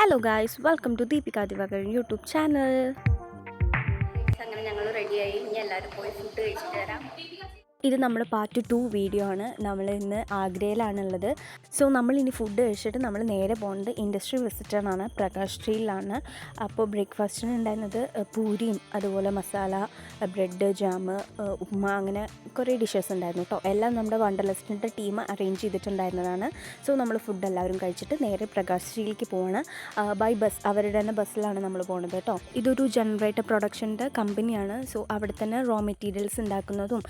Hello guys, welcome to Deepika Divakar YouTube channel. അങ്ങനെ ഞങ്ങൾ റെഡിയായി. ഇനി എല്ലാവരും പോയി ഫുഡ് കഴിച്ചിട്ട് വരാം. ഇത് നമ്മുടെ പാർട്ട് 2 വീഡിയോ ആണ്. നമ്മൾ ഇന്ന് ആഗ്രയിലാണുള്ളത്. സോ നമ്മളിനി ഫുഡ് കഴിച്ചിട്ട് നമ്മൾ നേരെ പോകുന്നത് ഇൻഡസ്ട്രി വിസിറ്ററാണ്, പ്രകാശ് സ്ട്രീറ്റിലാണ്. അപ്പോൾ ബ്രേക്ക്ഫാസ്റ്റിന് ഉണ്ടായിരുന്നത് പൂരിയും അതുപോലെ മസാല, ബ്രെഡ്, ജാം, ഉപ്മ, അങ്ങനെ കുറേ ഡിഷസ് ഉണ്ടായിരുന്നു കേട്ടോ. എല്ലാം നമ്മുടെ വണ്ടർലസ്റ്റിൻ്റെ ടീം അറേഞ്ച് ചെയ്തിട്ടുണ്ടായിരുന്നതാണ്. സോ നമ്മൾ ഫുഡ് എല്ലാവരും കഴിച്ചിട്ട് നേരെ പ്രകാശ് സ്ട്രീറ്റിലേക്ക് പോവാണ്. ബൈ ബസ്, അവരുടെ തന്നെ ബസ്സിലാണ് നമ്മൾ പോകുന്നത് കേട്ടോ. ഇതൊരു ജനറേറ്റർ പ്രൊഡക്ഷൻ്റെ കമ്പനിയാണ്. സോ അവിടെ തന്നെ റോ മെറ്റീരിയൽസ് ഉണ്ടാക്കുന്നതും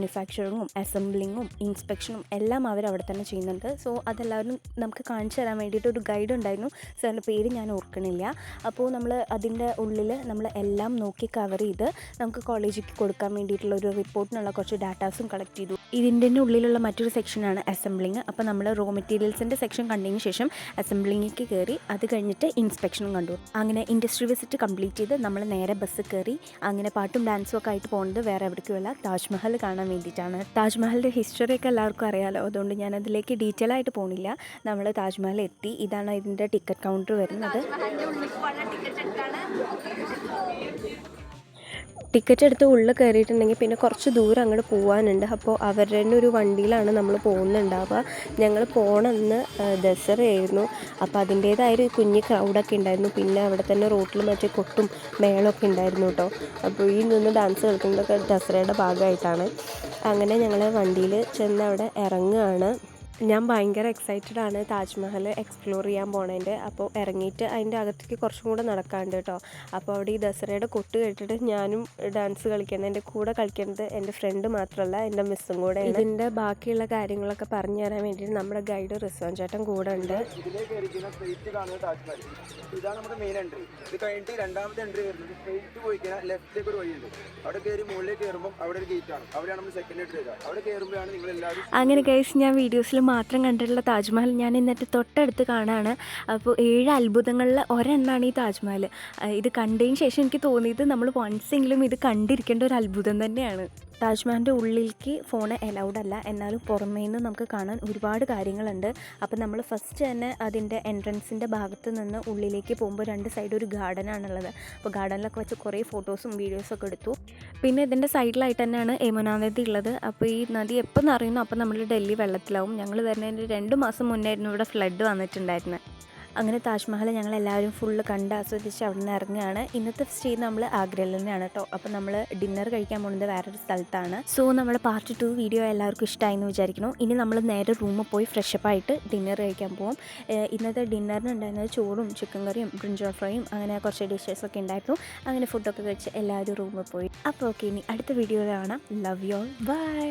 മാനുഫാക്ചറിങ്ങും അസംബ്ലിങ്ങും ഇൻസ്പെക്ഷനും എല്ലാം അവരവിടെ തന്നെ ചെയ്യുന്നുണ്ട്. സോ അതെല്ലാവരും നമുക്ക് കാണിച്ചു തരാൻ വേണ്ടിയിട്ട് ഒരു ഗൈഡ് ഉണ്ടായിരുന്നു. സാറിൻ്റെ പേര് ഞാൻ ഓർക്കണില്ല. അപ്പോൾ നമ്മൾ അതിൻ്റെ ഉള്ളിൽ നമ്മൾ എല്ലാം നോക്കി കവർ ചെയ്ത് നമുക്ക് കോളേജിലേക്ക് കൊടുക്കാൻ വേണ്ടിയിട്ടുള്ള ഒരു റിപ്പോർട്ടിനുള്ള കുറച്ച് ഡാറ്റാസും കളക്ട് ചെയ്തു. ഇതിൻ്റെ ഉള്ളിലുള്ള മറ്റൊരു സെക്ഷനാണ് അസംബ്ലിങ്. അപ്പോൾ നമ്മൾ റോ മെറ്റീരിയൽസിൻ്റെ സെക്ഷൻ കണ്ടതിന് ശേഷം അസംബ്ലിങ്ങിലേക്ക് കയറി, അത് കഴിഞ്ഞിട്ട് ഇൻസ്പെക്ഷനും കണ്ടു. അങ്ങനെ ഇൻഡസ്ട്രി വിസിറ്റ് കംപ്ലീറ്റ് ചെയ്ത് നമ്മൾ നേരെ ബസ് കയറി അങ്ങനെ പാട്ടും ഡാൻസും ഒക്കെ ആയിട്ട് പോകുന്നത് വേറെ എവിടേക്കുമല്ല, താജ്മഹൽ കാണാൻ വേണ്ടിയിട്ടാണ്. താജ്മഹലിൻ്റെ ഹിസ്റ്ററിയൊക്കെ എല്ലാവർക്കും അറിയാമല്ലോ, അതുകൊണ്ട് ഞാൻ അതിലേക്ക് ഡീറ്റെയിൽ ആയിട്ട് പോകുന്നില്ല. നമ്മൾ താജ്മഹൽ എത്തി. ഇതാണ് ഇതിൻ്റെ ടിക്കറ്റ് കൗണ്ടർ വരുന്നത്. ടിക്കറ്റ് എടുത്ത് ഉള്ളിൽ കയറിയിട്ടുണ്ടെങ്കിൽ പിന്നെ കുറച്ച് ദൂരം അങ്ങോട്ട് പോകാനുണ്ട്. അപ്പോൾ അവരുടെ തന്നെ ഒരു വണ്ടിയിലാണ് നമ്മൾ പോകുന്നുണ്ടാവുക. ഞങ്ങൾ പോകണമെന്ന് ദസറയായിരുന്നു. അപ്പോൾ അതിൻ്റേതായൊരു കുഞ്ഞ് ക്രൗഡൊക്കെ ഉണ്ടായിരുന്നു. പിന്നെ അവിടെ തന്നെ റോട്ടിൽ മറ്റേ കൊട്ടും മേളമൊക്കെ ഉണ്ടായിരുന്നു കേട്ടോ. അപ്പോൾ ഈ നിന്ന് ഡാൻസ് കളിക്കുന്നതൊക്കെ ദസറയുടെ ഭാഗമായിട്ടാണ്. അങ്ങനെ ഞങ്ങൾ വണ്ടിയിൽ ചെന്ന് അവിടെ ഇറങ്ങുകയാണ്. ഞാൻ ഭയങ്കര എക്സൈറ്റഡ് ആണ് താജ്മഹൽ എക്സ്പ്ലോർ ചെയ്യാൻ പോണതിൻ്റെ. അപ്പോൾ ഇറങ്ങിയിട്ട് അതിൻ്റെ അകത്തേക്ക് കുറച്ചും കൂടെ നടക്കാണ്ട് കേട്ടോ. അപ്പോൾ അവിടെ ഈ ദസറയുടെ കൊട്ട് കേട്ടിട്ട് ഞാനും ഡാൻസ് കളിക്കണം. എൻ്റെ കൂടെ കളിക്കുന്നത് എൻ്റെ ഫ്രണ്ട് മാത്രമല്ല, എൻ്റെ മിസ്സും കൂടെ. ഇതിൻ്റെ ബാക്കിയുള്ള കാര്യങ്ങളൊക്കെ പറഞ്ഞു തരാൻ വേണ്ടിയിട്ട് നമ്മുടെ ഗൈഡ് റിസ്വാൻ ചേട്ടൻ കൂടെ ഉണ്ട്. ഇതാണ് നമ്മുടെ മെയിൻ എൻട്രി. ഇത് കഴിഞ്ഞിട്ട് രണ്ടാമത്തെ എൻട്രി വരുന്നത് സ്ട്രെയിറ്റ് പോയി കഴിഞ്ഞാൽ ലെഫ്റ്റിലേക്ക് ഒരു വഴിയുണ്ട്. അവിടെ കയറി മുകളിലേക്ക് കയറുമ്പോൾ അവിടെ ഒരു ഗേറ്റ് ആണ്. അവിടെയാണ് നമ്മൾ സെക്കൻഡ് എൻട്രി വരിക. അവിടെ കയറുമ്പോഴാണ് നിങ്ങൾ എല്ലാവരും. അങ്ങനെ ഗൈസ്, ഞാൻ വീഡിയോസിൽ മാത്രം കണ്ടിട്ടുള്ള താജ്മഹൽ ഞാൻ എന്നിട്ട് തൊട്ടടുത്ത് കാണാണ്. അപ്പോൾ 7 അത്ഭുതങ്ങളിൽ ഒരെണ്ണമാണ് ഈ താജ്മഹൽ. ഇത് കണ്ടതിന് ശേഷം എനിക്ക് തോന്നിയത് നമ്മൾ വൺസെങ്കിലും ഇത് കണ്ടിരിക്കേണ്ട ഒരു അത്ഭുതം തന്നെയാണ്. താജ്മഹലിൻ്റെ ഉള്ളിലേക്ക് ഫോൺ അലൗഡ് അല്ല, എന്നാലും പുറമേ നിന്ന് നമുക്ക് കാണാൻ ഒരുപാട് കാര്യങ്ങളുണ്ട്. അപ്പോൾ നമ്മൾ ഫസ്റ്റ് തന്നെ അതിൻ്റെ എൻട്രൻസിൻ്റെ ഭാഗത്ത് നിന്ന് ഉള്ളിലേക്ക് പോകുമ്പോൾ 2 സൈഡ് ഒരു ഗാർഡനാണുള്ളത്. അപ്പോൾ ഗാർഡനിലൊക്കെ വെച്ച് കുറേ ഫോട്ടോസും വീഡിയോസൊക്കെ എടുത്തു. പിന്നെ ഇതിൻ്റെ സൈഡിലായിട്ട് തന്നെയാണ് യമുനാ നദി ഉള്ളത്. അപ്പോൾ ഈ നദി എപ്പോൾ നിറയുന്നു അപ്പോൾ നമ്മൾ ഡൽഹി വെള്ളത്തിലാവും. ഞങ്ങൾ വരുന്നതിൻ്റെ 2 മാസം മുന്നായിരുന്നു ഇവിടെ ഫ്ലഡ് വന്നിട്ടുണ്ടായിരുന്നത്. അങ്ങനെ താജ്മഹൽ ഞങ്ങൾ എല്ലാവരും ഫുള്ള് കണ്ട് ആസ്വദിച്ച് അവിടെ നിന്ന് ഇറങ്ങുകയാണ്. ഇന്നത്തെ സ്റ്റേ നമ്മൾ ആഗ്രയിൽ തന്നെയാണ് കേട്ടോ. അപ്പോൾ നമ്മൾ ഡിന്നർ കഴിക്കാൻ പോകുന്നത് വേറൊരു സ്ഥലത്താണ്. സോ നമ്മുടെ പാർട്ട് 2 വീഡിയോ എല്ലാവർക്കും ഇഷ്ടമായെന്ന് വിചാരിക്കുന്നു. ഇനി നമ്മൾ നേരെ റൂമിൽ പോയി ഫ്രഷപ്പായിട്ട് ഡിന്നർ കഴിക്കാൻ പോകും. ഇന്നത്തെ ഡിന്നറിന് ഉണ്ടായിരുന്നത് ചോറും ചിക്കൻ കറിയും ബ്രിഞ്ചോൾ ഫ്രൈയും അങ്ങനെ കുറച്ച് ഡിഷസൊക്കെ ഉണ്ടായിരുന്നു. അങ്ങനെ ഫുഡൊക്കെ കഴിച്ച് എല്ലാവരും റൂമിൽ പോയി. അപ്പോൾ ഓക്കെ, ഇനി അടുത്ത വീഡിയോയിൽ കാണാം. Love you all, by.